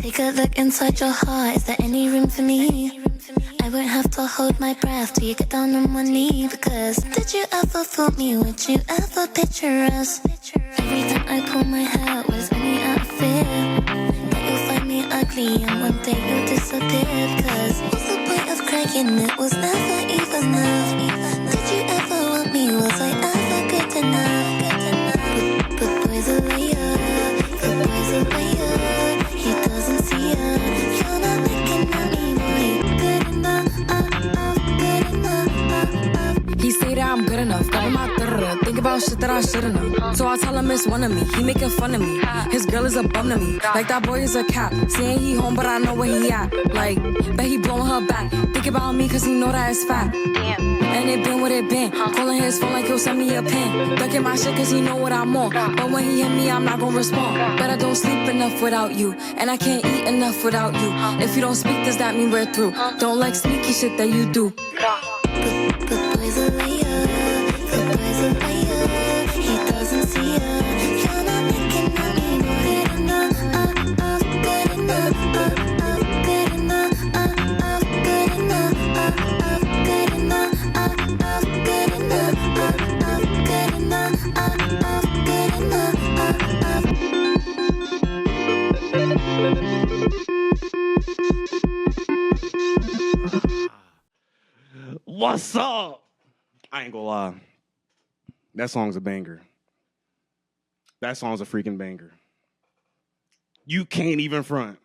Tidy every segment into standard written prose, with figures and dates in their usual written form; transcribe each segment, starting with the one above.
Take a look inside your heart, is there any room for me? I won't have to hold my breath till you get down on one knee. Because did you ever fool me, would you ever picture us? Every time I pull my hair was only out of fear that you'll find me ugly and one day you'll disappear. Because what's the point of crying, it was never even enough. Did you ever want me, was I ever good enough? But boys are liar, but boys are liar. He doesn't see her, you're not looking at me, boy. Good enough, good enough. He say that I'm good enough, never my think about shit that I shouldn't know. So I tell him it's one of me, he making fun of me. His girl is a bum to me, like that boy is a cap. Saying he home, but I know where he at. Like, bet he blowing her back. Think about me, cause he know that it's fat. And it been what it been. Calling his phone like he'll send me a pin. Ducking my shit cause he know what I'm on. But when he hit me, I'm not gonna respond. But I don't sleep enough without you, and I can't eat enough without you. If you don't speak, does that mean we're through? Don't like sneaky shit that you do. But boys are liar, but boys are liar. He doesn't see her, you're not looking at me. Good enough, good enough, good enough, good enough, good enough, good enough, good enough. What's up? I ain't gonna lie. That song's a banger. That song's a freaking banger. You can't even front.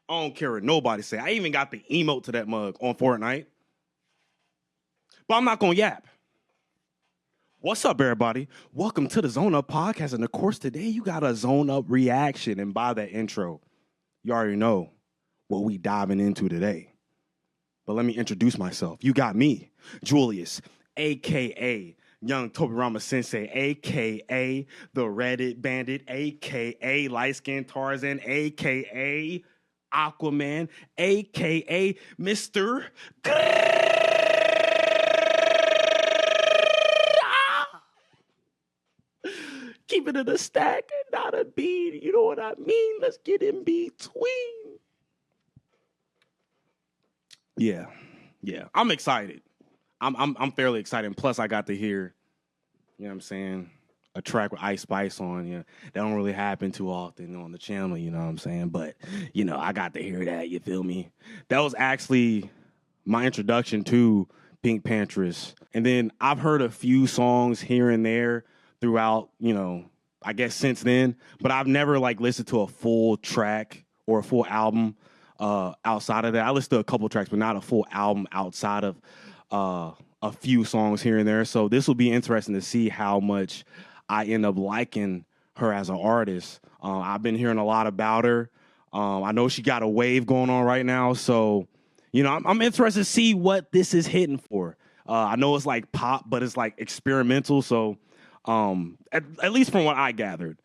I don't care what nobody say. I even got the emote to that mug on Fortnite. But I'm not gonna yap. What's up, everybody? Welcome to the ZoneUP Podcast. And of course, today you got a ZoneUP reaction. And by that intro, you already know what we diving into today. But let me introduce myself. You got me, Julius, a.k.a. Young Tobirama Sensei, a.k.a. the Reddit Bandit, a.k.a. Light-Skinned Tarzan, a.k.a. Aquaman, a.k.a. Mr. Keep it in a stack and not a bead. You know what I mean? Let's get in between. Yeah. I'm excited. I'm fairly excited. And plus, I got to hear, you know what I'm saying, a track with Ice Spice on. Yeah, that don't really happen too often on the channel, you know what I'm saying? But, you know, I got to hear that, you feel me? That was actually my introduction to PinkPantheress. And then I've heard a few songs here and there throughout, you know, I guess since then. But I've never, like, listened to a full track or a full album outside of that. I listened to a couple tracks, but not a full album outside of a few songs here and there. So this will be interesting to see how much I end up liking her as an artist. I've been hearing a lot about her. I know she got a wave going on right now. So, you know, I'm interested to see what this is hitting for. I know it's like pop, but it's like experimental. So at least from what I gathered.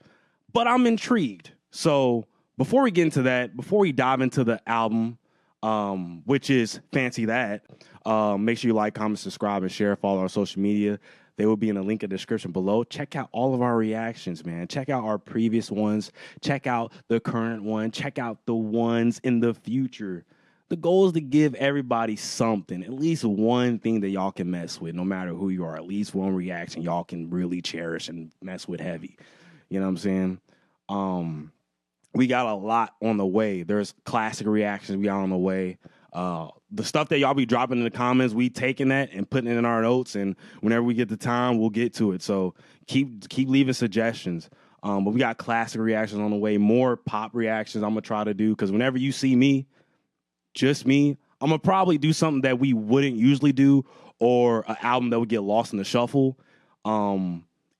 But I'm intrigued. So before we get into that, before we dive into the album, which is Fancy That, make sure you like, comment, subscribe, and share. Follow our social media. They will be in the link in the description below. Check out all of our reactions, man. Check out our previous ones. Check out the current one. Check out the ones in the future. The goal is to give everybody something, at least one thing that y'all can mess with, no matter who you are. At least one reaction y'all can really cherish and mess with heavy. You know what I'm saying? We got a lot on the way. There's classic reactions we got on the way. The stuff that y'all be dropping in the comments, we taking that and putting it in our notes. And whenever we get the time, we'll get to it. So keep leaving suggestions. But we got classic reactions on the way. More pop reactions I'm going to try to do. Because whenever you see me, just me, I'm going to probably do something that we wouldn't usually do. Or an album that would get lost in the shuffle.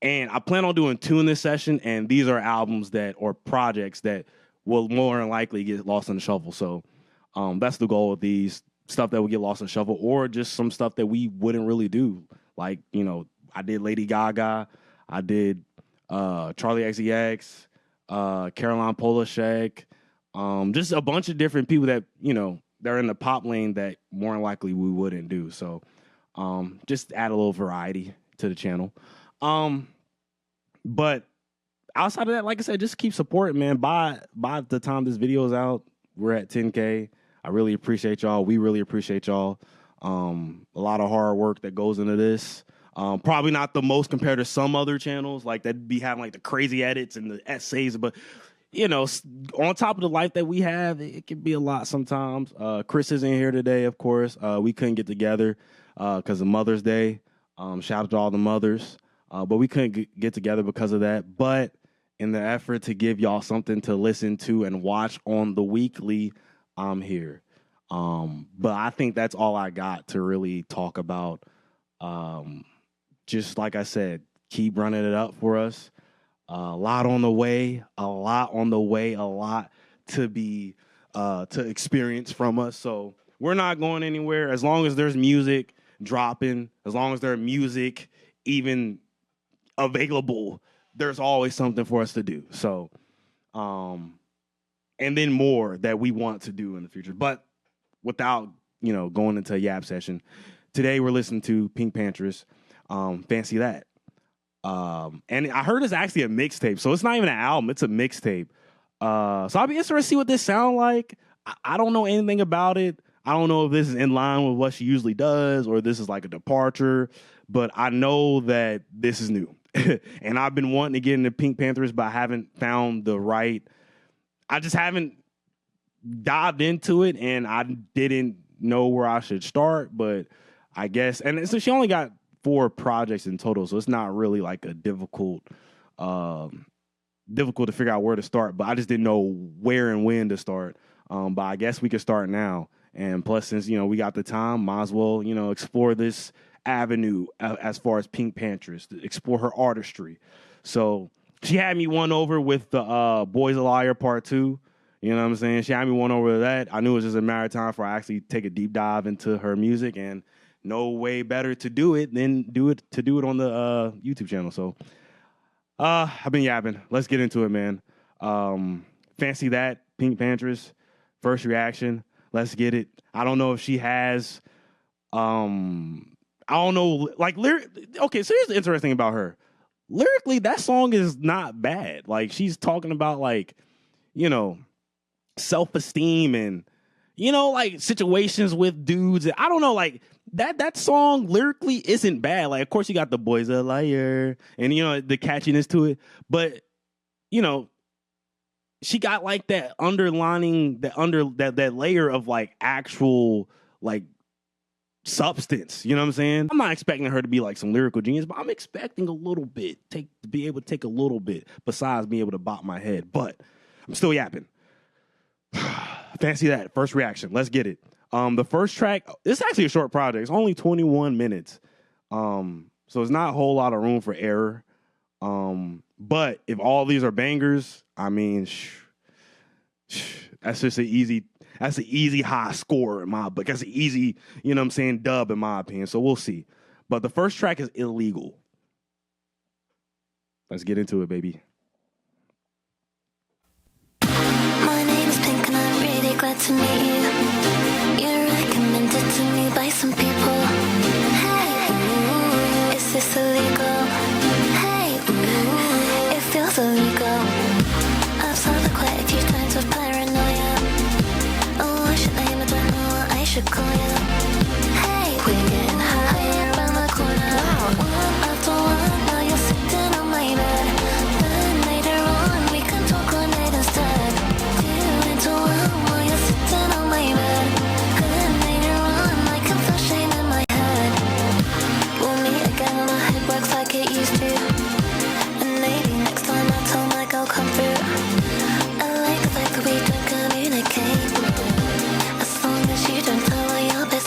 And I plan on doing 2 in this session, and these are albums or projects that will more than likely get lost in the shuffle. So that's the goal of these, stuff that will get lost in the shuffle, or just some stuff that we wouldn't really do. Like, you know, I did Lady Gaga, I did Charlie XCX, Caroline Polachek, just a bunch of different people that, you know, they're in the pop lane that more than likely we wouldn't do. So just add a little variety to the channel. But outside of that, like I said, just keep supporting, man. By the time this video is out, we're at 10K. I really appreciate y'all. We really appreciate y'all. A lot of hard work that goes into this. Probably not the most compared to some other channels like that be having like the crazy edits and the essays, but you know, on top of the life that we have, it can be a lot sometimes. Chris isn't here today, of course. We couldn't get together because of Mother's Day. Shout out to all the mothers. But we couldn't get together because of that. But in the effort to give y'all something to listen to and watch on the weekly, I'm here. But I think that's all I got to really talk about. Just like I said, keep running it up for us. A lot on the way, a lot to be to experience from us. So we're not going anywhere as long as there's music dropping, as long as there's music even available. There's always something for us to do. So, and then more that we want to do in the future. But without going into a yap session, today we're listening to PinkPantheress. Fancy That. And I heard it's actually a mixtape, so it's not even an album, it's a mixtape. So I'll be interested to see what this sounds like. I don't know anything about it. I don't know if this is in line with what she usually does or this is like a departure, but I know that this is new. And I've been wanting to get into PinkPantheress, but I haven't found the right. I just haven't dived into it, and I didn't know where I should start, but I guess. And so she only got 4 projects in total, so it's not really like a difficult to figure out where to start, but I just didn't know where and when to start. But I guess we could start now. And plus, since we got the time, might as well explore this avenue as far as PinkPantheress, to explore her artistry. So she had me won over with the Boys a Liar Part 2. You know what I'm saying? She had me won over with that. I knew it was just a matter of time for I actually take a deep dive into her music, and no way better to do it than do it on the YouTube channel. So I've been yapping. Let's get into it, man. Fancy That, PinkPantheress. First reaction. Let's get it. I don't know if she has I don't know, like okay, so here's the interesting about her. Lyrically, that song is not bad. Like, she's talking about like, self-esteem and like situations with dudes. I don't know, like that song lyrically isn't bad. Like, of course you got the Boys a Liar and the catchiness to it, but she got like that underlining, that layer of like actual like substance. You know what I'm saying? I'm not expecting her to be like some lyrical genius, but I'm expecting a little bit, to be able to take a little bit besides being able to bop my head. But I'm still yapping. Fancy That. First reaction. Let's get it. The first track, it's actually a short project. It's only 21 minutes. So it's not a whole lot of room for error. But if all these are bangers, I mean, that's just an easy high score in my book. That's an easy, dub in my opinion. So we'll see. But the first track is Illegal. Let's get into it, baby. My name's Pink and I'm really glad to meet you. You're recommended to me by some people. Hey, ooh, is this illegal? Hey, ooh, it feels illegal. I've solved it quite a few times with paranoia. Oh, I should name it, don't know what I should call you. Hey, we're getting higher around the corner. One after one, now you're sitting on my bed. Then later on, we can talk all night instead. Two into one, while you're sitting on my bed. Then later on, I can feel shame in my head. We'll meet again, my head works like it used to. And maybe next time I'll tell my girl come through. I like the fact that we don't communicate. As long as you don't tell her your best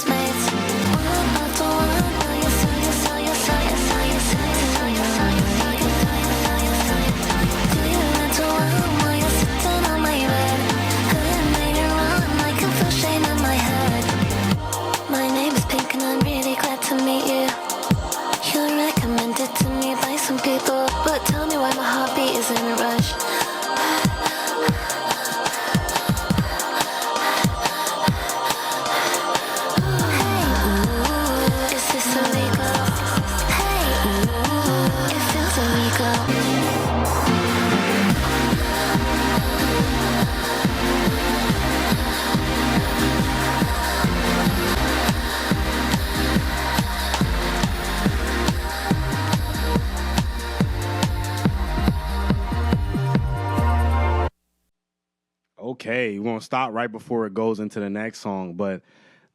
okay. We're gonna stop right before it goes into the next song. But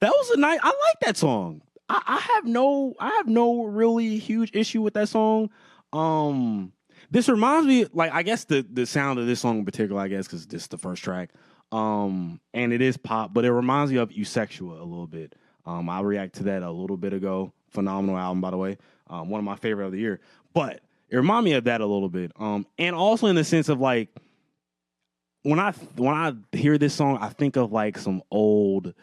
that was a nice. I like that song. I have no really huge issue with that song. This reminds me, like, I guess the sound of this song in particular, I guess, because this is the first track. And it is pop, but it reminds me of Usexual a little bit. I reacted to that a little bit ago. Phenomenal album, by the way. One of my favorite of the year. But it reminded me of that a little bit. And also in the sense of, like, when I hear this song, I think of, like, some old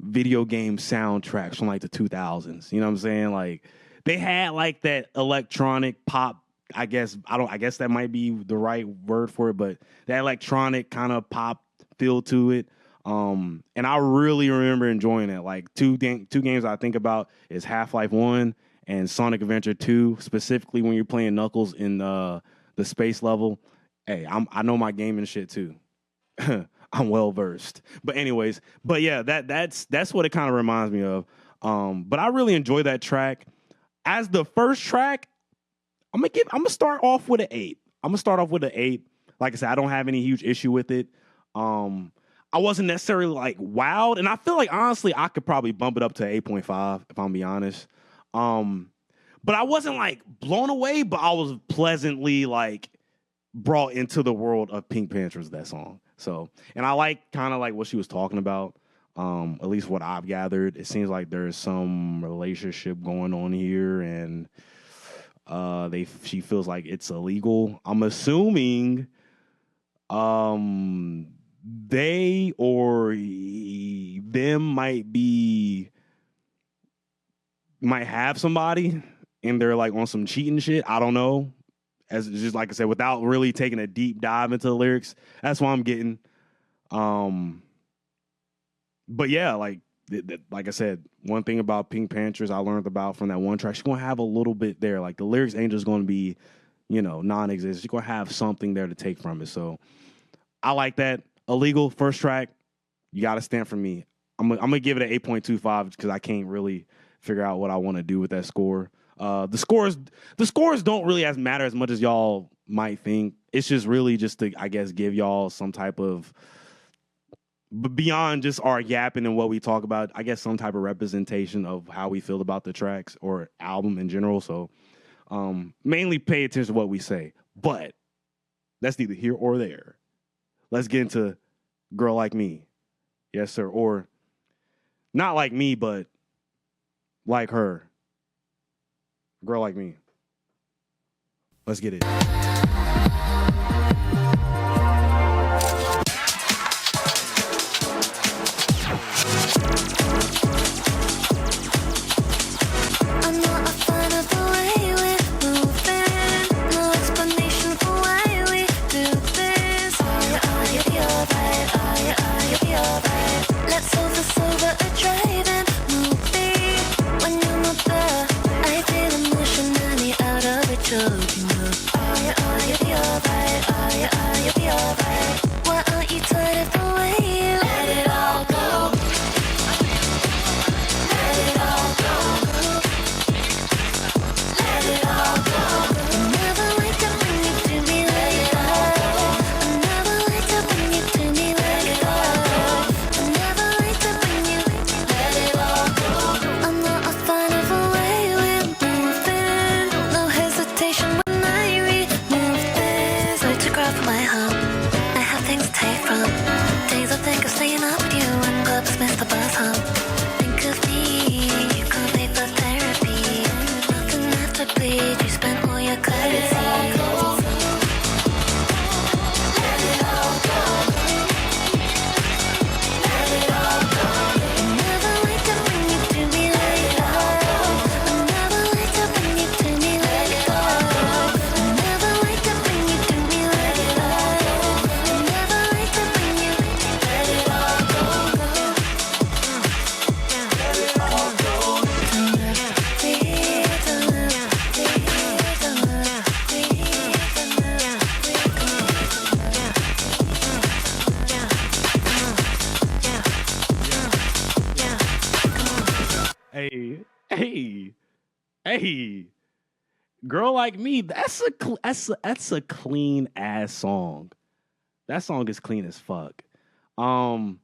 video game soundtracks from, like, the 2000s. You know what I'm saying? Like, they had, like, that electronic pop, I guess that might be the right word for it, but that electronic kind of pop feel to it. And I really remember enjoying it. Like, two games I think about is Half-Life 1 and Sonic Adventure 2, specifically when you're playing Knuckles in the space level. Hey, I know my gaming shit too. I'm well versed. But anyways, yeah, that's what it kind of reminds me of. But I really enjoy that track. As the first track, I'm gonna start off with an 8. Like I said, I don't have any huge issue with it. I wasn't necessarily like wowed, and I feel like honestly I could probably bump it up to 8.5 if I'm being honest. But I wasn't like blown away, but I was pleasantly like brought into the world of PinkPantheress, that song. So, and I like kind of like what she was talking about. At least what I've gathered, it seems like there's some relationship going on here, and she feels like it's illegal. I'm assuming they or them might have somebody and they're like on some cheating shit. I don't know. As just like I said, without really taking a deep dive into the lyrics, that's what I'm getting. But yeah, like I said, one thing about PinkPantheress I learned about from that one track, she's gonna have a little bit there. Like the lyrics ain't just gonna be, non-existent. She's gonna have something there to take from it. So I like that. Illegal first track, you got to stand for me. I'm gonna give it an 8.25 because I can't really figure out what I want to do with that score. The scores don't really matter as much as y'all might think. It's just really just to, I guess, give y'all some type of, beyond just our yapping and what we talk about, I guess some type of representation of how we feel about the tracks or album in general. So mainly pay attention to what we say. But that's neither here or there. Let's get into Girl Like Me. Yes, sir. Or not like me, but like her. Girl Like Me. Let's get it. Hey, Girl Like Me, that's a clean ass song. That song is clean as fuck. I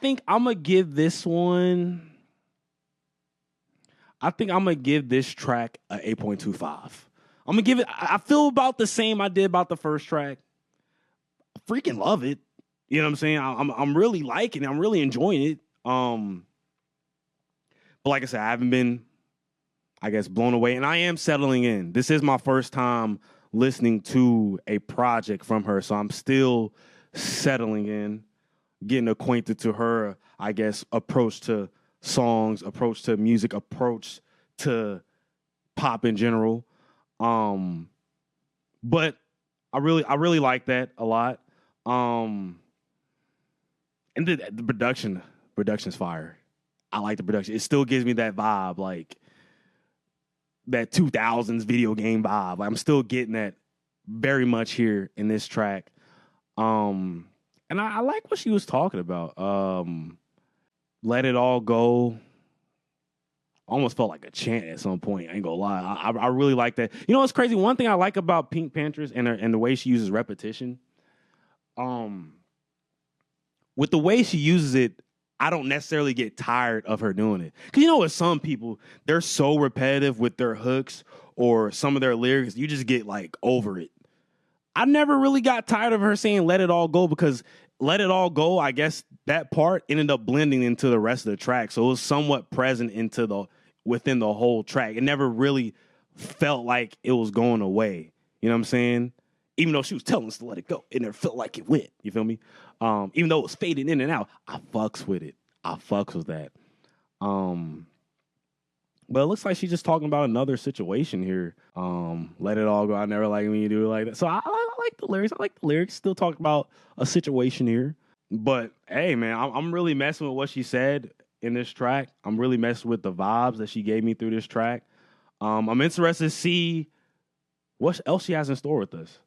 think I'm gonna give this one. I think I'm gonna give this track a 8.25. I'm gonna give it. I feel about the same I did about the first track. I freaking love it. You know what I'm saying? I'm really liking it. I'm really enjoying it. But like I said, I haven't been, I guess, blown away, and I am settling in. This is my first time listening to a project from her, so I'm still settling in, getting acquainted to her, I guess, approach to songs, approach to music, approach to pop in general. But I really like that a lot. And the production's fire. I like the production. It still gives me that vibe, like that 2000s video game vibe. Like, I'm still getting that very much here in this track. And I like what she was talking about. Let It All Go. Almost felt like a chant at some point. I ain't gonna lie. I really like that. You know what's crazy? One thing I like about PinkPantheress and the way she uses repetition. With the way she uses it, I don't necessarily get tired of her doing it. Because you know, with some people, they're so repetitive with their hooks or some of their lyrics, you just get like over it. I never really got tired of her saying "Let It All Go" because "Let It All Go," I guess that part ended up blending into the rest of the track, so it was somewhat present within the whole track. It never really felt like it was going away. You know what I'm saying? Even though she was telling us to let it go, it never felt like it went. You feel me? Even though it was fading in and out, I fucks with it. I fucks with that. But it looks like she's just talking about another situation here. Let it all go. I never like when you do it like that. So I like the lyrics. I like the lyrics. Still talking about a situation here. But hey, man, I'm really messing with what she said in this track. I'm really messing with the vibes that she gave me through this track. I'm interested to see what else she has in store with us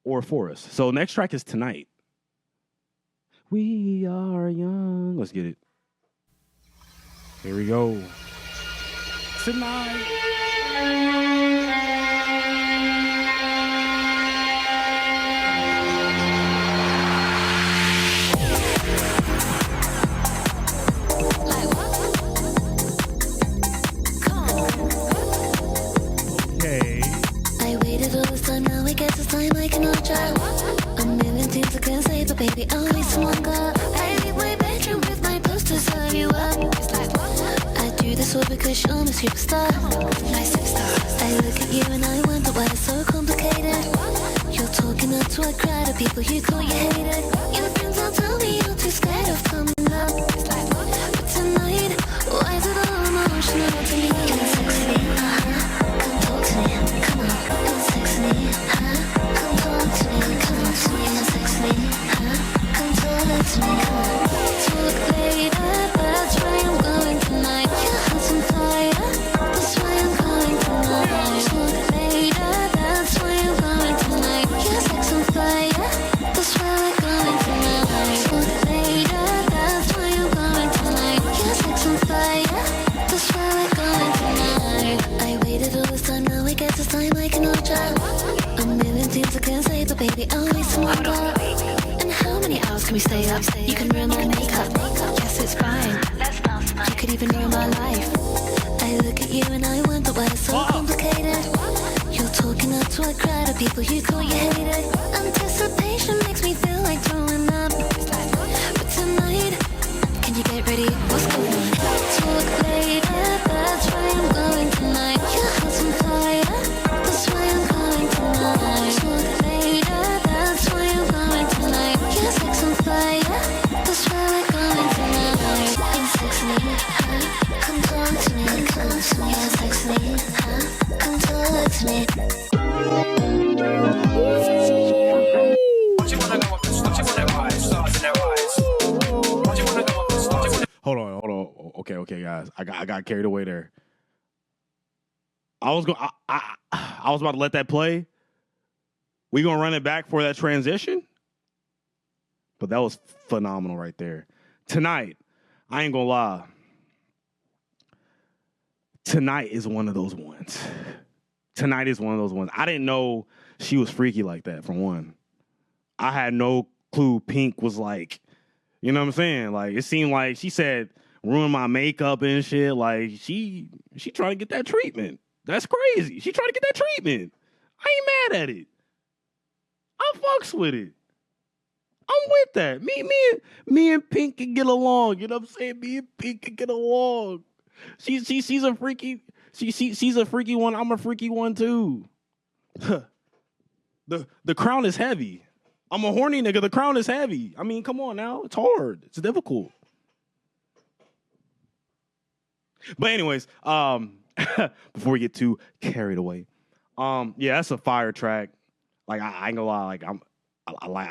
or for us. So next track is Tonight. We are young. Let's get it. Here we go. Tonight. Okay. I waited all this time, now I guess it's time I cannot try. A million things I can say, but baby, always someone got. I leave my bedroom with my posters of you up. It's like, I do this all because you're my superstar. My superstar. I look at you and I wonder why it's so complicated. You're talking out to a crowd of people you thought you hated. Your friends all tell me you're too scared of coming up. It's like, but tonight, why is it all emotional to me? You're sexy, come talk to me, come on. You're sexy, come talk to me, come on. You're sexy, come talk to me, come on. Talk later, that's why I'm going tonight. Your heart's on fire, that's why I'm going tonight. Talk later, that's why I'm going tonight. Your sex on fire, that's why we're going tonight. Talk later, that's why I'm going tonight. Your sex on fire, that's why we're going tonight. I waited all this time, now I guess it's time I cannot try. A million things I can say, but baby, always someone got. And how many hours can we stay up? You can ruin my makeup. Yes, it's fine. You could even ruin my life. I look at you and I wonder why it's so complicated. You're talking out to a crowd of people you thought you hated. Anticipation makes me feel like throwing up. But tonight, can you get ready? What's going on? Talk later, that's why I'm going tonight. Your heart's on fire, that's why I'm going tonight. Talk later, that's why I'm going tonight. Your sex on fire, that's why we're going tonight. You're sexy, come talk to me, come to me. You're sexy, come talk to me. Hold on. Okay, guys. I got carried away there. I was about to let that play. We gonna run it back for that transition. But that was phenomenal right there. Tonight, I ain't gonna lie. Tonight is one of those ones. I didn't know she was freaky like that, for one. I had no clue Pink was like, you know what I'm saying? Like, it seemed like she said, ruin my makeup and shit. Like, she trying to get that treatment. That's crazy. She trying to get that treatment. I ain't mad at it. I fucks with it. I'm with that. Me and Pink can get along. You know what I'm saying? Me and Pink can get along. She's a freaky. She's a freaky one. I'm a freaky one too. The crown is heavy. I'm a horny nigga. The crown is heavy. I mean, come on now. It's hard. It's difficult. But anyways, before we get too carried away, yeah, that's a fire track. Like I ain't gonna lie, like I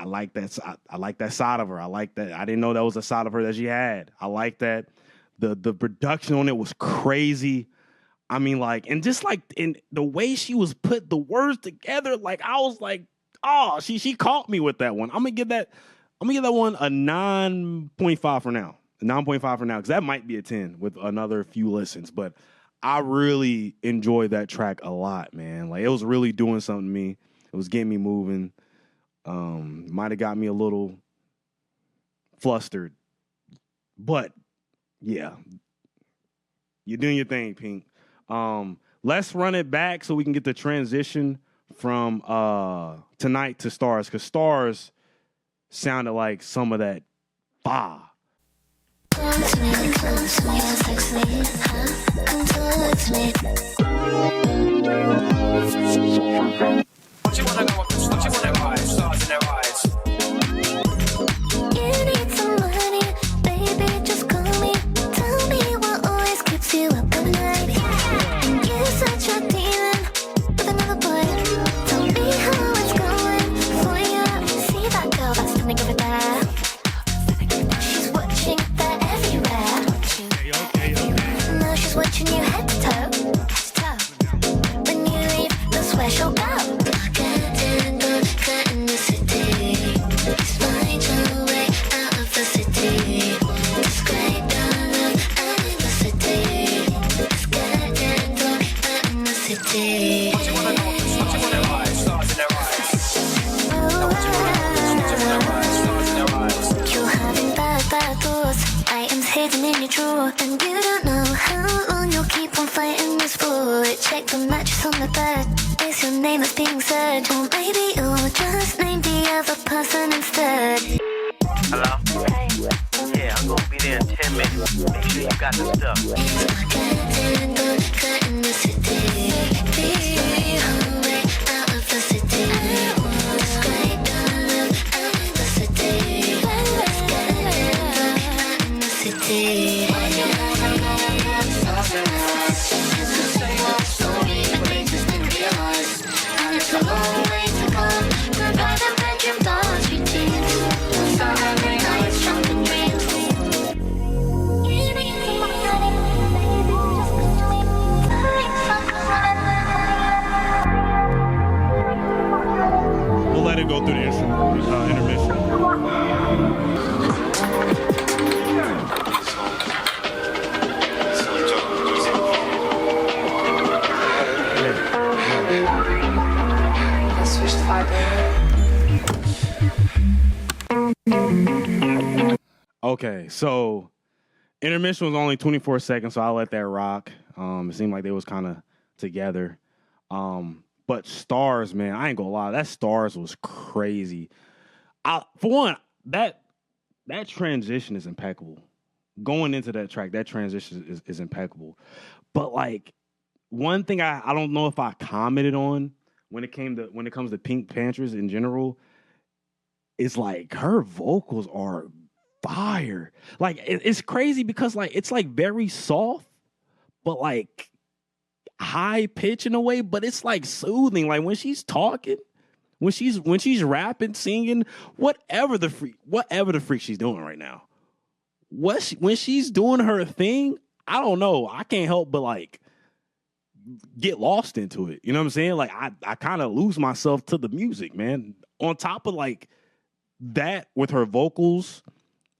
like that. I like that side of her. I like that. I didn't know that was a side of her that she had. I like that. The production on it was crazy. I mean, like, and just like in the way she was put the words together, like I was like, oh, she caught me with that one. I'm gonna give that one a 9.5 for now. 9.5 for now, because that might be a 10 with another few listens. But I really enjoyed that track a lot, man. Like, it was really doing something to me. It was getting me moving. Might have got me a little flustered. But, yeah. You're doing your thing, Pink. Let's run it back so we can get the transition from Tonight to Stars, because Stars sounded like some of that bah. Come to me, sex me, huh? Come touch me. Don't you wanna go up to stars in their eyes, stars in their eyes? You need some money, baby, just call me. Tell me what always keeps you up at night. And you're such a demon with another boy. Tell me how it's going for you. See that girl that's standing over there? She's watching that everywhere. Now she's watching you head to toe. When you leave, that's where she'll go. Hidden in your drawer, and you don't know how long you'll keep on fighting this for. Check the mattress on the bed. Is your name that's being said? Or maybe you'll just name the other person instead. Hello? Hey. Yeah, I'm gonna be there in 10 minutes. Make sure you got the stuff. In the city. Be away out of the city. Straight down out of the city. In the city. Same old story, but they just didn't realize. And it's a long way to go. Goodbye the bedroom doors, routines. So every night, jumping dreams. We'll let it go through the intermission. Okay, so intermission was only 24 seconds, so I'll let that rock. It seemed like they was kind of together. But Stars, man, I ain't gonna lie, that Stars was crazy. For one, that transition is impeccable. Going into that track, that transition is impeccable. But like, one thing I don't know if I commented on when it comes to PinkPantheress in general, is like her vocals are fire. Like, it's crazy because like it's like very soft, but like high pitch in a way, but it's like soothing. Like when she's talking, when she's rapping, singing, whatever the freak she's doing right now. When she's doing her thing, I don't know. I can't help but like get lost into it. You know what I'm saying? Like I kind of lose myself to the music, man. On top of like that with her vocals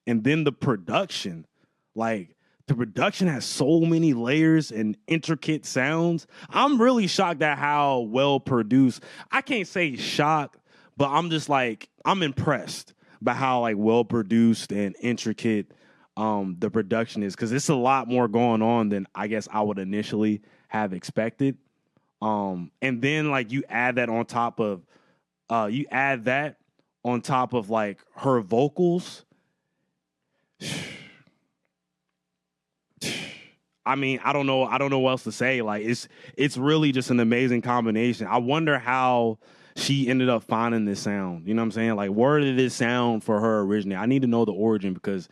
and then the production, like the production has so many layers and intricate sounds. I'm really shocked at how well produced. I can't say shocked, but I'm just like, I'm impressed. about how like well produced and intricate the production is, because it's a lot more going on than I guess I would initially have expected. And then like you add that on top of like her vocals. I mean, I don't know what else to say. Like it's really just an amazing combination. I wonder how she ended up finding this sound. You know what I'm saying? Like, where did this sound for her originate? I need to know the origin, because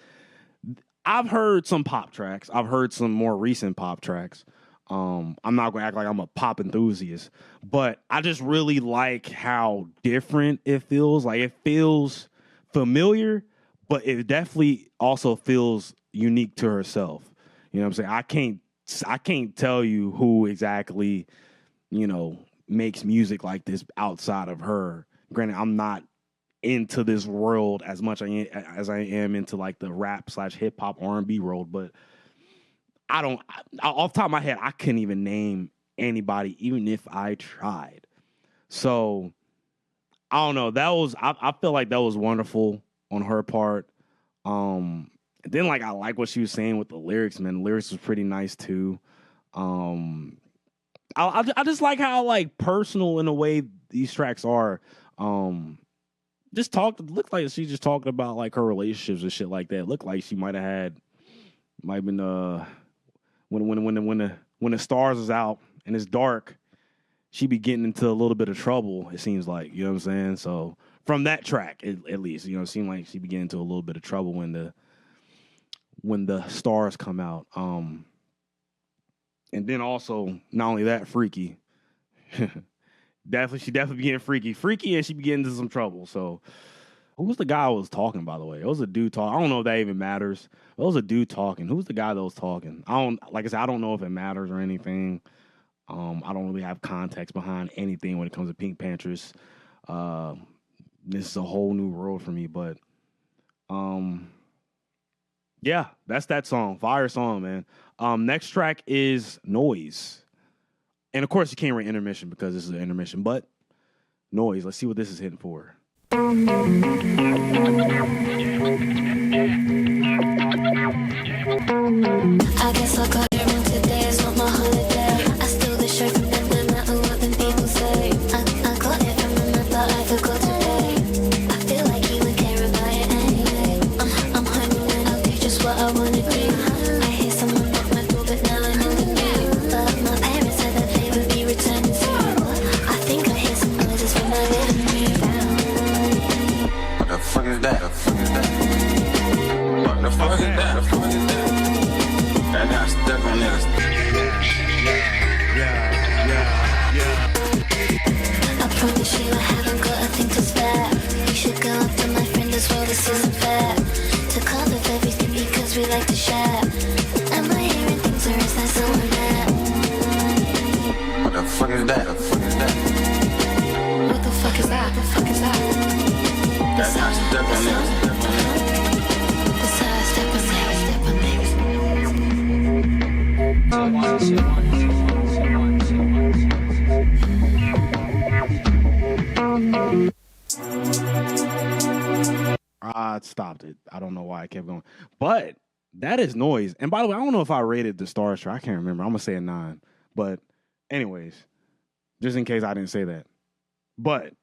I've heard some pop tracks. I've heard some more recent pop tracks. I'm not going to act like I'm a pop enthusiast, but I just really like how different it feels. Like, it feels familiar, but it definitely also feels unique to herself. You know what I'm saying? I can't tell you who exactly, you know, makes music like this outside of her. Granted, I'm not into this world as much as I am into like the rap / hip hop R&B world, but off the top of my head, I couldn't even name anybody, even if I tried. So I don't know. I feel like that was wonderful on her part. Then like I like what she was saying with the lyrics, man. The lyrics was pretty nice too. I just like how like personal in a way these tracks are. Looked like she just talking about like her relationships and shit like that. Looked like she might have been when the stars is out and it's dark, she be getting into a little bit of trouble, it seems like, you know what I'm saying? So from that track, at least, you know, it seemed like she be getting into a little bit of trouble when the stars come out. And then also, not only that, freaky. She definitely be getting freaky, and she be getting into some trouble. So who was the guy I was talking, by the way? It was a dude talking. I don't know if that even matters. It was a dude talking. Who's the guy that was talking? Like I said, I don't know if it matters or anything. I don't really have context behind anything when it comes to PinkPantheress. This is a whole new world for me, but yeah, that's that song. Fire song, man. Next track is Noise. And of course, you can't rate Intermission because this is an intermission, but Noise. Let's see what this is hitting for. I guess I'll go there and today is not my holiday. I steal the show from them no matter what them people say. I got it from them, but I forgot to pay. I feel like he would care about it anyway. I'm home and I'll do just what I wanna do. I hear someone knock my door, but now I'm in the mood. But my parents said that they would be returning soon. I think I hear some noises from my living room. What the fuck is that? What the fuck is that? That got stuck on this. I promise you I haven't got a thing to spare. You should go up to my friend as well, this isn't fair. To cut off everything because we like to share. Am I hearing things or is that someone there? What the fuck is that? What the fuck is that? What the fuck is that? That got stuck on this. Step on I stopped it. I don't know why I kept going. But that is Noise. And by the way, I don't know if I rated the Stars track. I can't remember. I'm going to say a 9. But anyways, just in case I didn't say that. But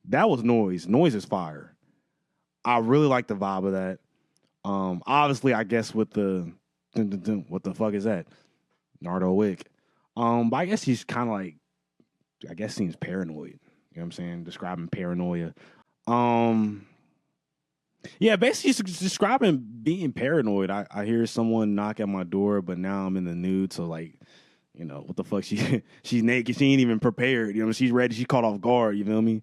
that was Noise. Noise is fire. I really like the vibe of that. Obviously, I guess with the what the fuck is that? Nardo Wick. But I guess he's kind of like, I guess seems paranoid. You know what I'm saying? Describing paranoia. Yeah, basically he's describing being paranoid. I hear someone knock at my door, but now I'm in the nude, so like, you know, what the fuck? She's naked. She ain't even prepared. You know, she's ready. She caught off guard. You feel me?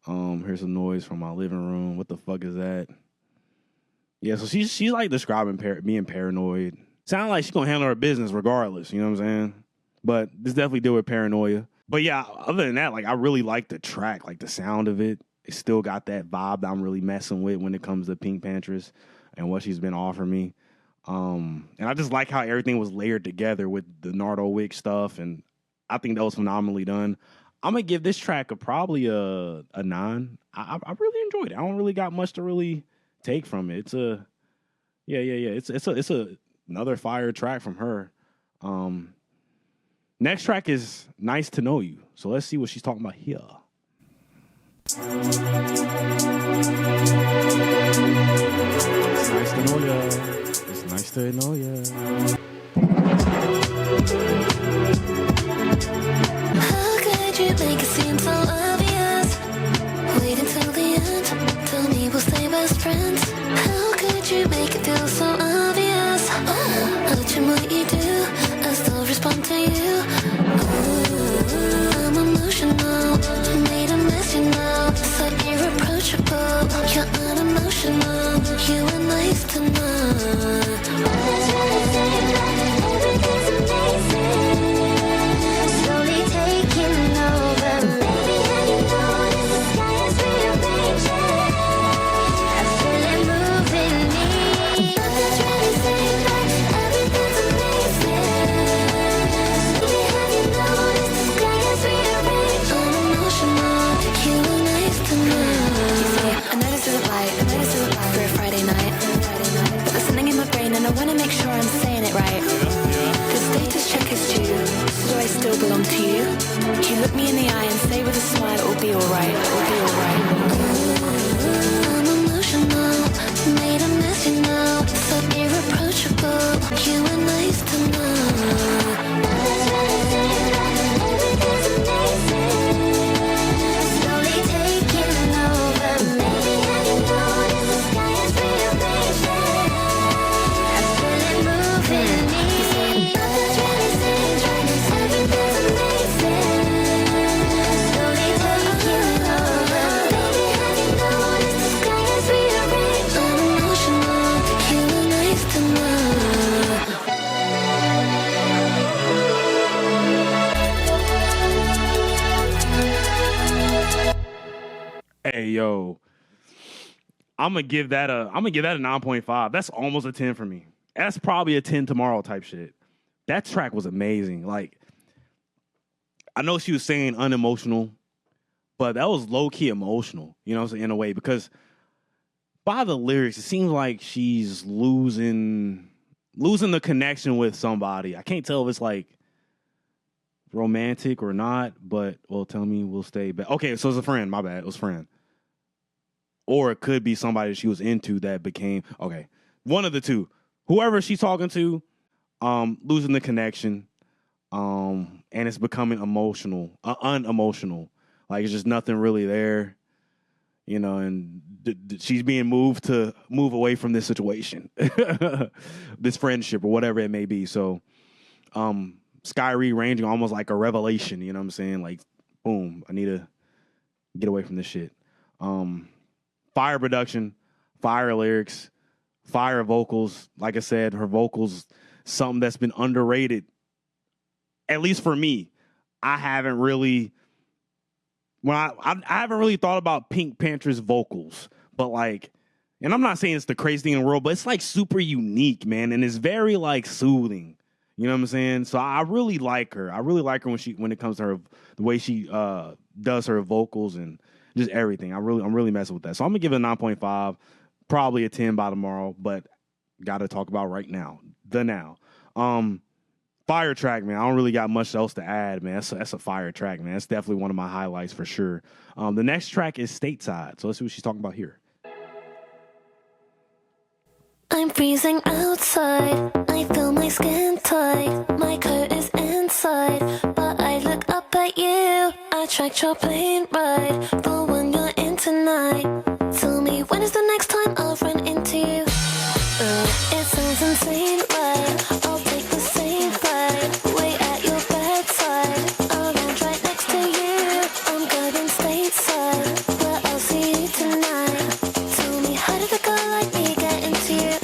Here's some noise from my living room. What the fuck is that? Yeah, so she's like describing being paranoid. Sound like she's gonna handle her business regardless. You know what I'm saying? But this definitely deal with paranoia. But yeah, other than that, like I really like the track, like the sound of it. It still got that vibe that I'm really messing with when it comes to PinkPantheress and what she's been offering me. And I just like how everything was layered together with the Nardo Wick stuff, and I think that was phenomenally done. I'm gonna give this track probably a 9. I really enjoyed it. I don't really got much to really take from it. It's a It's another fire track from her. Next track is Nice to Know You. So let's see what she's talking about here. It's nice to know ya. It's nice to know ya. How could you make it seem so obvious? Wait until the end. Tell me we'll stay best friends. How could you make it feel so obvious? Watching what you do, I still respond to you. I'm emotional, made a mess, you know. So irreproachable, you're unemotional. You were nice to know. Everything's amazing, slowly taking over. Baby, how you notice the sky is rearranging? I feel it moving me. Nothing's really saying that everything's amazing. Baby, how you notice the sky is rearranging? Unemotional, you were nice to know. I know this isn't light, for a Friday night. But there's something in my brain and I wanna make sure I'm saying it right. The status check is due, so do I still belong to you? You look me in the eye and say with a smile it'll be alright, I'm emotional, made a mess, you know. So irreproachable, you were nice to know. Everything's amazing, slowly taking over. Baby, how you notice the sky is rearranging? I feel it moving me. Nothing's really saying right, everything's amazing, slowly taking over. Baby, how you notice the sky is rearranging? Unemotional, you were nice to know. Hey yo, I'm gonna give that a 9.5. That's almost a 10 for me. That's probably a 10 tomorrow type shit. That track was amazing. Like, I know she was saying unemotional, but that was low key emotional. You know what I'm saying, in a way, because by the lyrics, it seems like she's losing the connection with somebody. I can't tell if it's like romantic or not, but well, tell me we'll stay back. Okay, so it's a friend. My bad. It was a friend. Or it could be somebody she was into that became, okay, one of the two. Whoever she's talking to, losing the connection, and it's becoming unemotional. Like, it's just nothing really there, you know, and she's being moved to move away from this situation, this friendship or whatever it may be. So, sky rearranging, almost like a revelation, you know what I'm saying? Like, boom, I need to get away from this shit. Fire production, fire lyrics, fire vocals. Like I said, her vocals, something that's been underrated, at least for me. I haven't really, I haven't really thought about PinkPantheress vocals, but like, and I'm not saying it's the craziest thing in the world, but it's like super unique, man, and it's very like soothing. You know what I'm saying? So I really like her. I really like her when it comes to her, the way she does her vocals and just everything. I'm really messing with that. So I'm gonna give it a 9.5, probably a 10 by tomorrow, but gotta talk about right now. Fire track, man. I don't really got much else to add, man. That's a fire track, man. That's definitely one of my highlights for sure. The next track is Stateside. So let's see what she's talking about here. I'm freezing outside, I feel my skin tight. My coat is inside, but I look up at you. I tracked your plane ride, for when you're in tonight. Tell me, when is the next time I'll run into you? It sounds insane, right? I'll take the same ride. Wait at your bedside, I'll land right next to you. I'm going stateside, where I'll see you tonight. Tell me, how did a girl like me get into you?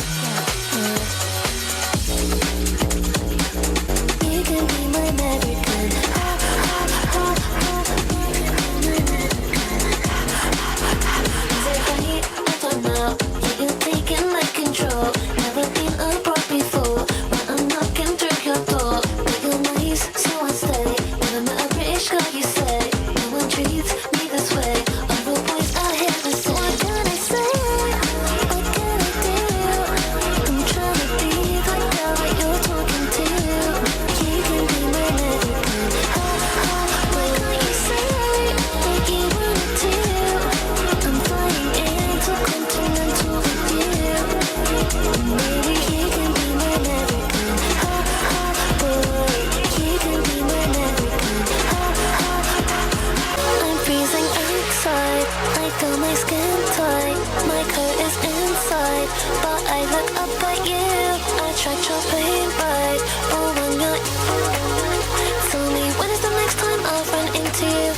You can be my American. Say, honey, I don't know. You're taking my up at you. I tried your pain right. Oh, when you're. Tell me when is the next time I'll run into you?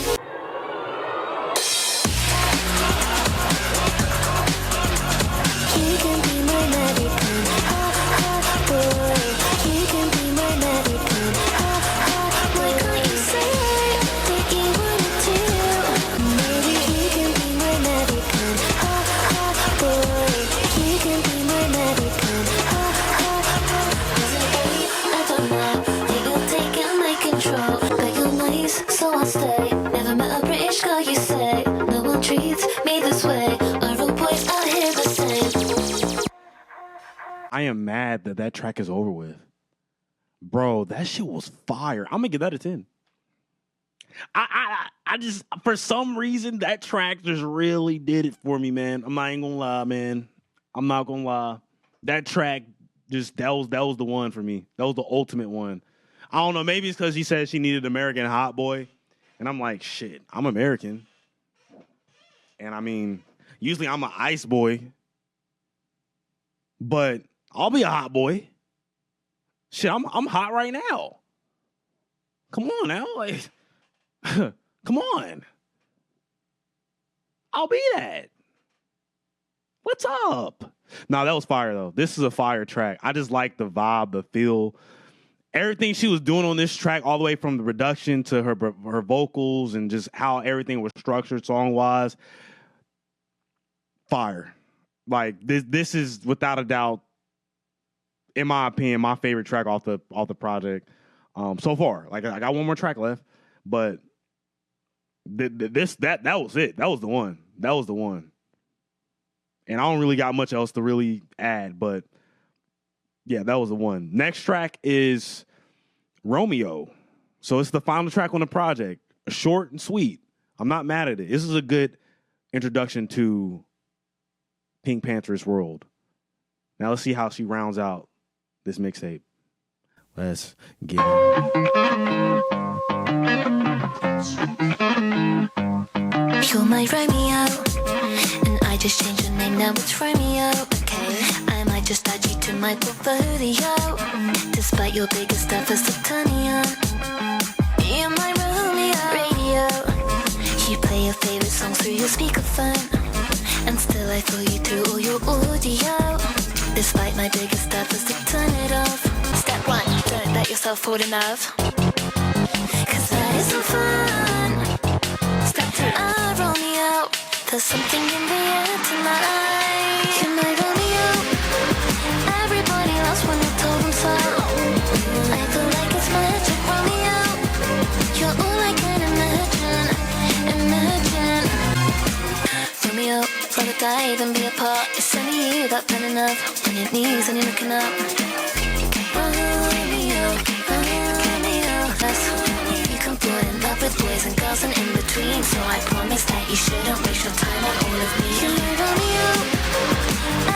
You can be my American, ha ha boy. You can be my American, ha ha. Why can't you say that you wanted to? Maybe you can be my American, ha ha boy. You can be my American, ha ha. I don't know that you're taking my control, but you're nice, so I'll stay. Never met a British girl, you say. No one treats me this way. Our old boys out here the same. I am mad that track is over with. Bro, that shit was fire. I'm gonna give that a 10. I just, for some reason, that track just really did it for me, man. I'm not even gonna lie, man. I'm not gonna lie. That track just, that was the one for me. That was the ultimate one. I don't know, maybe it's because she said she needed American Hot Boy. And I'm like, shit, I'm American. And I mean, usually I'm an ice boy. But I'll be a hot boy. Shit, I'm hot right now. Come on now, like, come on. I'll be that. What's up? No, that was fire though. This is a fire track. I just like the vibe, the feel, everything she was doing on this track, all the way from the production to her vocals and just how everything was structured song wise. Fire. Like this is without a doubt, in my opinion, my favorite track off the project so far. Like I got one more track left, but that was it. That was the one. That was the one. And I don't really got much else to really add, but yeah, that was the one. Next track is Romeo. So it's the final track on the project. Short and sweet. I'm not mad at it. This is a good introduction to PinkPantheress world. Now let's see how she rounds out this mixtape. Let's get it. You're my Romeo, and I just changed your name, now it's Romeo. Okay, I might just add you to my portfolio, despite your biggest stuff as a turning on. You're my Romeo radio. You play your favorite songs through your speakerphone, and still I follow you through all your audio, despite my biggest stuff is to turn it off. Step one, don't let yourself fall in love, cause that isn't fun. Step two, Romeo, there's something in the air tonight. You're my Romeo, everybody loves when you told them so. I feel like it's magic, Romeo. You're all I can imagine. Romeo, rather die than be apart. It's only you that fell in love. On your knees and you're looking up. Romeo, you can fall in love with boys and girls and in between. So I promise that you shouldn't waste your time on all of me. You're my Romeo,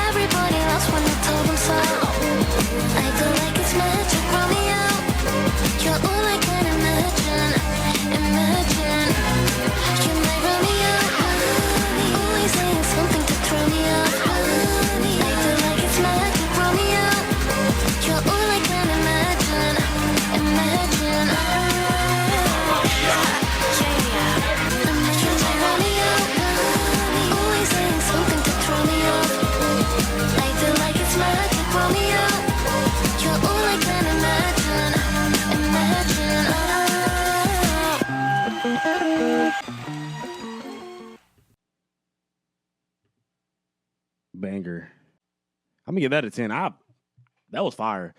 everybody loves when you told them so. I feel like it's magic, Romeo. You're all I can imagine. You're my Romeo, always saying something to throw me off. I feel like it's magic, Romeo. You're all I can imagine. You're my Romeo, always saying something to throw me off. I feel like it's magic, Romeo. You're all I can imagine. Banger. I'm gonna give that a 10. That was fire.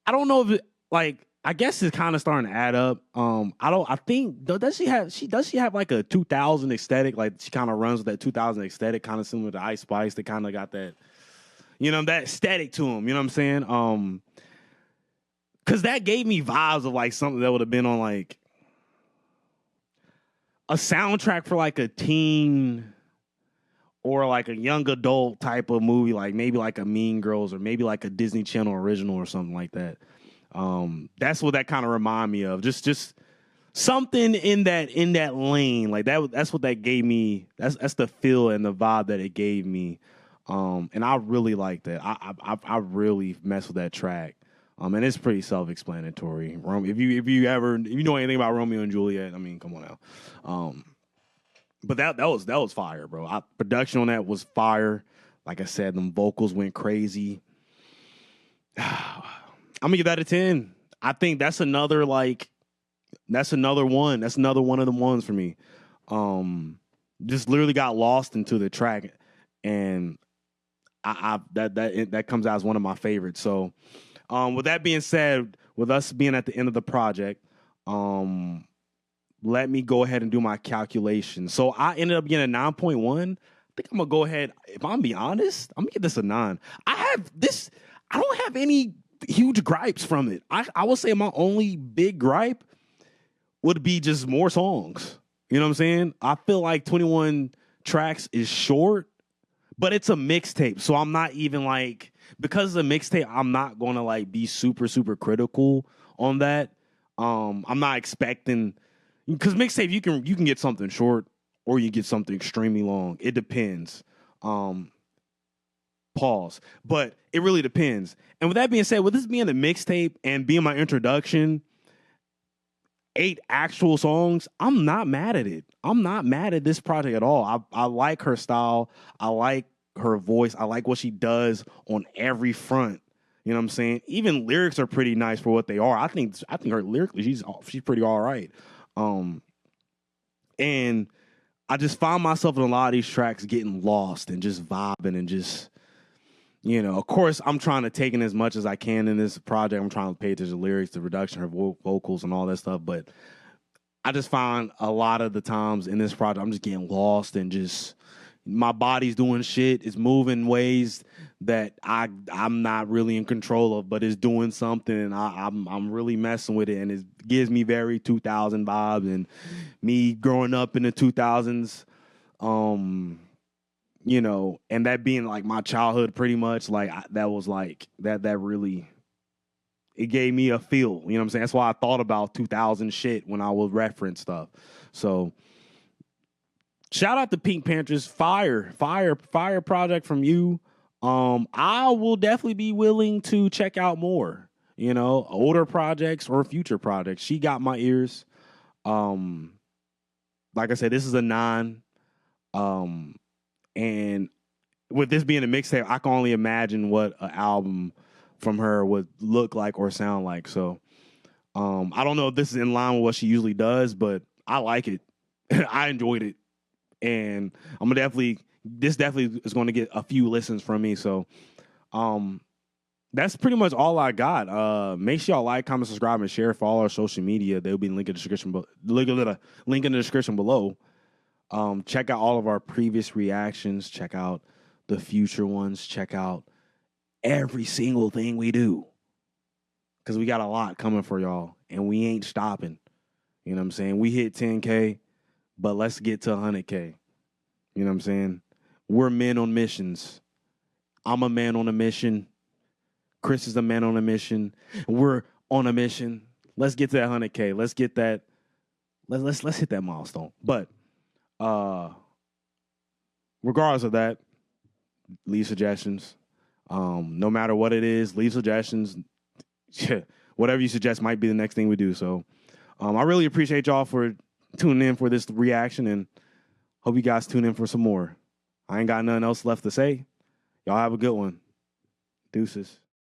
I don't know if it, like, I guess it's kind of starting to add up. I think does she have like a 2000 aesthetic? Like she kind of runs with that 2000 aesthetic, kind of similar to Ice Spice. They kind of got that, that aesthetic to them. You know what I'm saying? Cause that gave me vibes of like something that would have been on like a soundtrack for like a teen or like a young adult type of movie, like maybe like a Mean Girls or maybe like a Disney Channel original or something like that. That's what that kind of remind me of. Just something in that lane. Like that's what that gave me. That's the feel and the vibe that it gave me. And I really like that. I really mess with that track. And it's pretty self-explanatory. If you know anything about Romeo and Juliet, I mean, come on now. But that was fire, bro. Production on that was fire. Like I said, them vocals went crazy. I'm gonna give that a 10. I think that's another one. That's another one of the ones for me. Just literally got lost into the track, and that comes out as one of my favorites. So, with that being said, with us being at the end of the project, let me go ahead and do my calculation. So I ended up getting a 9.1. I think I'm gonna go ahead. If I'm being honest, I'm gonna give this a 9. I don't have any huge gripes from it. I would say my only big gripe would be just more songs. You know what I'm saying? I feel like 21 tracks is short, but it's a mixtape. So I'm not even like, because it's a mixtape, I'm not going to like be super, super critical on that. I'm not expecting, because mixtape, you can get something short or you get something extremely long. It depends. Pause. But it really depends. And with that being said, with this being the mixtape and being my introduction, 8 actual songs, I'm not mad at it. I'm not mad at this project at all. I like her style. I like her voice. I like what she does on every front. You know what I'm saying? Even lyrics are pretty nice for what they are. I think her lyrically, she's pretty all right. And I just found myself in a lot of these tracks getting lost and just vibing and just, you know, of course, I'm trying to take in as much as I can in this project. I'm trying to pay attention to the lyrics, the production, her vocals, and all that stuff. But I just find a lot of the times in this project, I'm just getting lost and just my body's doing shit. It's moving ways that I'm not really in control of, but it's doing something, and I'm really messing with it, and it gives me very 2000 vibes and me growing up in the 2000s. You know, and that being like my childhood pretty much, like that was like, that really, it gave me a feel, you know what I'm saying? That's why I thought about 2000 shit when I would reference stuff. So shout out to PinkPantheress, fire project from you. I will definitely be willing to check out more, you know, older projects or future projects. She got my ears. Like I said, this is a 9. And with this being a mixtape, I can only imagine what an album from her would look like or sound like. So I don't know if this is in line with what she usually does, but I like it. I enjoyed it. And this definitely is going to get a few listens from me. So that's pretty much all I got. Make sure y'all like, comment, subscribe, and share. Follow our social media. They'll be link in the description below. Check out all of our previous reactions. Check out the future ones. Check out every single thing we do, because we got a lot coming for y'all, and we ain't stopping. You know what I'm saying? We hit 10K, but let's get to 100K. You know what I'm saying? We're men on missions. I'm a man on a mission. Chris is a man on a mission. We're on a mission. Let's get to that 100K. Let's get that. Let's hit that milestone. But regardless of that, leave suggestions. No matter what it is, leave suggestions. Whatever you suggest might be the next thing we do. So I really appreciate y'all for tuning in for this reaction, and hope you guys tune in for some more. I ain't got nothing else left to say. Y'all have a good one. Deuces.